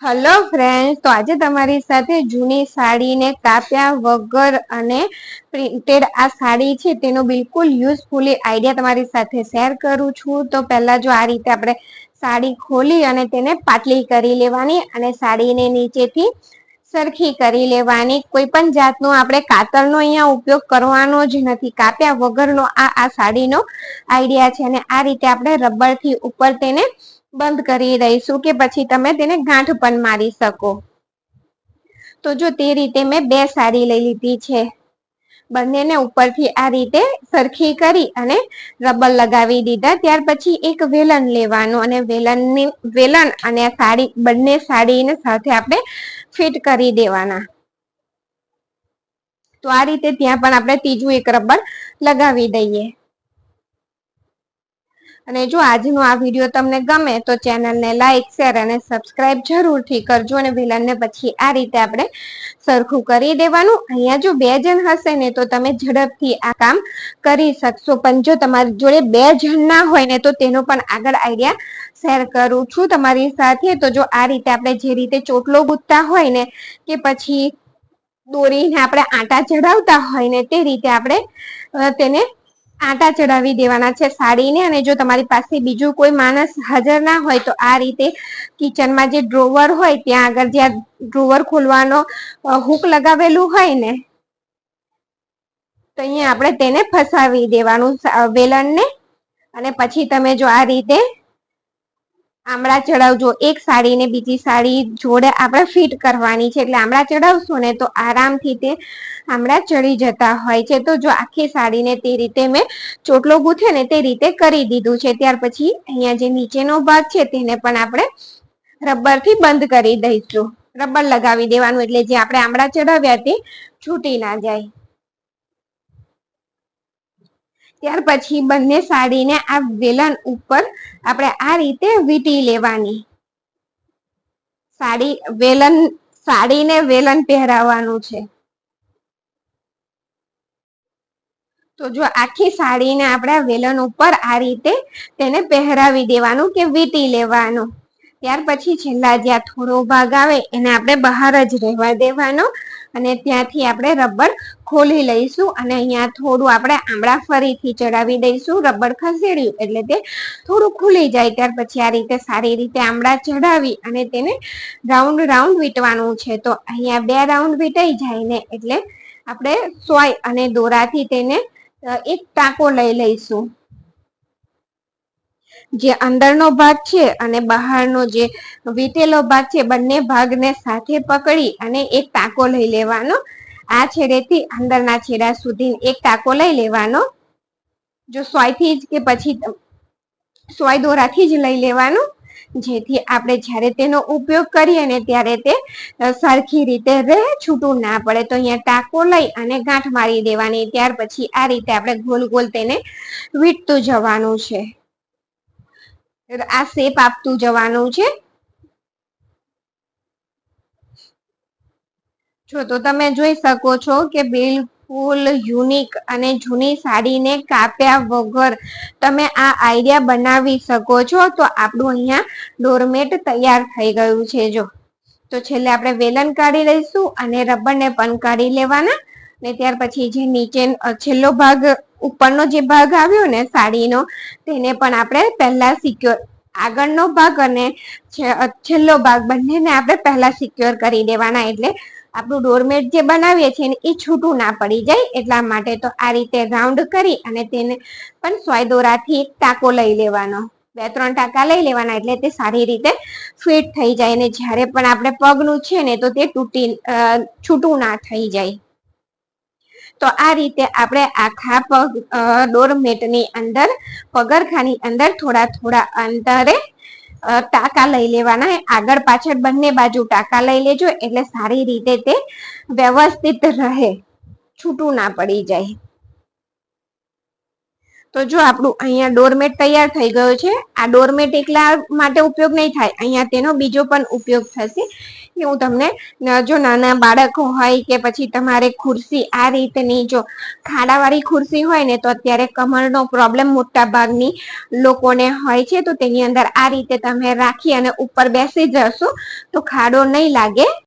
Hello friends, તો આજે તમારી સાથે જૂની સાડીને કાપ્યા વગર અને પ્રિન્ટેડ આ સાડી છે તેનો બિલકુલ યુઝફુલી આઈડિયા તમારી સાથે શેર કરું છું. તો પહેલા જો આ રીતે આપણે સાડી ખોલી અને તેને પાટલી કરી લેવાની અને સાડીને નીચેથી સરખી કરી લેવાની. કોઈ પણ જાતનો આપણે કાતરનો અહીંયા ઉપયોગ કરવાનો જ નથી. કાપ્યા વગરનો આ સાડીનો આઈડિયા છે અને આ રીતે આપણે રબરથી ઉપર તેને બંધ કરી દઈશું કે પછી તમે તેને ગાંઠ પણ મારી શકો. તો જો તે રીતે મેં બે સાડી લઈ લીધી છે. બંનેને ઉપરથી આ રીતે સરખી કરી અને રબર લગાવી દીધા. ત્યાર પછી એક વેલણ લેવાનું અને વેલણ અને સાડી બંને સાડીને સાથે આપણે ફિટ કરી દેવાના. તો આ રીતે ત્યાં પણ આપણે ત્રીજું એક રબર લગાવી દઈએ. અને જો આજનો આ વિડીયો તમને ગમે તો ચેનલને લાઈક, શેર અને સબસ્ક્રાઇબ જરૂરથી કરજો. અને વેલણને પછી આ રીતે આપણે સરખું કરી દેવાનું. અહીંયા જો બે જણ હશે ને તો તમે ઝડપથી આ કામ કરી શકશો, પણ જો તમારી જોડે બે જણ ના હોય ને તો તેનો પણ આગળ આઈડિયા શેર કરું છું તમારી સાથે. તો જો આ રીતે આપણે જે રીતે ચોટલો ગુંથતા હોય ને કે પછી દોરીને આપણે આટા ચડાવતા હોય ને તે રીતે આપણે તેને આટા ચડાવી દેવાના છે સાડીને. અને જો તમારી પાસે બીજું કોઈ માણસ હાજર ના હોય તો આ રીતે કિચનમાં જે ડ્રોવર હોય ત્યાં આગળ જ્યાં ડ્રોવર ખોલવાનો હૂક લગાવેલું હોય ને તો અહીંયા આપણે તેને ફસાવી દેવાનું વેલણને. અને પછી તમે જો આ રીતે આમળા ચડાવજો. એક સાડી ને બીજી સાડી જોડે આપણે ફિટ કરવાની છે એટલે આમળા ચડાવશો ને તો આરામથી તે આમળા ચડી જતા હોય છે. તો જો આખી સાડીને તે રીતે મેં ચોટલો ગૂંથે ને તે રીતે કરી દીધું છે. ત્યાર પછી અહીંયા જે નીચેનો ભાગ છે તેને પણ આપણે રબર થી બંધ કરી દઈશું. રબર લગાવી દેવાનું એટલે જે આપણે આમળા ચડાવ્યા તે છૂટી ના જાય. ત્યાર પછી બંને સાડીને આ વેલણ ઉપર આપણે આ રીતે વીંટી લેવાની. સાડીને વેલણ પહેરાવવાનું છે. તો જો આખી સાડીને આપણે વેલણ ઉપર આ રીતે તેને પહેરાવી દેવાનું કે વીંટી લેવાનું. ત્યાર પછી છેલ્લા જ્યાં થોડો ભાગ આવે એને આપણે બહાર જ રહેવા દેવાનો અને ત્યાંથી આપણે રબર ખોલી લઈશું અને અહીંયા થોડું આપણે આમળા ફરીથી ચડાવી દઈશું. રબર ખસેડ્યું એટલે તે થોડું ખુલી જાય. ત્યાર પછી આ રીતે સારી રીતે આમળા ચડાવી અને તેને રાઉન્ડ રાઉન્ડ વીંટવાનું છે. તો અહીંયા 2 રાઉન્ડ વીંટાઈ જાય ને એટલે આપણે સોય અને દોરાથી તેને એક ટાંકો લઈ લઈશું. જે અંદરનો ભાગ છે અને બહારનો જે વીંટેલો ભાગ છે બંને ભાગને સાથે પકડી અને એક ટાંકો લઈ લેવાનો. આ છેડેથી અંદરના છેડા સુધી એક ટાંકો લઈ લેવાનો. જો સોયથી જ કે પછી સોય દોરાથી જ લઈ લેવાનું, જેથી આપણે જ્યારે તેનો ઉપયોગ કરીએ ને ત્યારે તે સરખી રીતે રહે, છૂટું ના પડે. તો અહીંયા ટાંકો લઈ અને ગાંઠ મારી દેવાની. ત્યાર પછી આ રીતે આપણે ગોલ ગોલ તેને વીંટતું જવાનું છે. આ શેપ આપતું જવાનું છે. જો તો તમે જોઈ શકો છો કે બિલકુલ યુનિક અને જૂની સાડીને કાપ્યા વગર તમે આ આઈડિયા બનાવી શકો છો. તો આપણું અહીંયા ડોરમેટ તૈયાર થઈ ગયું છે. જો તો છેલ્લે આપણે વેલણ કાઢી લઈશું અને રબરને પણ કાઢી લેવાના. ને ત્યાર પછી જે નીચે છેલ્લો ભાગ ઉપરનો જે ભાગ આવ્યો ને સાડીનો તેને પણ આપણે પહેલા સિક્યોર આગળનો ભાગ અને છેલ્લો ભાગ બંનેને આપણે પહેલા સિક્યોર કરી દેવાના. એટલે આપણું ડોરમેટ જે બનાવીએ છીએ ને એ છૂટું ના પડી જાય એટલા માટે. તો આ રીતે રાઉન્ડ કરી અને તેને પણ સોય દોરાથી એક ટાંકો લઈ લેવાનો. 2-3 ટાંકા લઈ લેવાના એટલે તે સારી રીતે ફિટ થઈ જાય. ને જ્યારે પણ આપણે પગનું છે ને તો તે છૂટું ના થઈ જાય. તો આ રીતે આપણે આખા ડોરમેટની અંદર પગરખાની અંદર થોડા થોડા અંતરે ટાંકા લઈ લેવાના. આગળ પાછળ બંને બાજુ ટાંકા લઈ લેજો એટલે સારી રીતે તે વ્યવસ્થિત રહે, છૂટું ના પડી જાય. તો જો આપણું અહીંયા ડોરમેટ તૈયાર થઈ ગયો છે. આ ડોરમેટ એકલા માટે ઉપયોગ નહીં થાય, અહીંયા તેનો બીજો પણ ઉપયોગ થશે. હું તમને જો નાના બાળકો હોય કે પછી તમારે ખુરશી આ રીતની જો ખાડાવાળી ખુરશી હોય ને તો અત્યારે કમરનો પ્રોબ્લેમ મોટા ભાગની લોકોને હોય છે, તો તેની અંદર આ રીતે તમે રાખી અને ઉપર બેસી જશો તો ખાડો નહીં લાગે.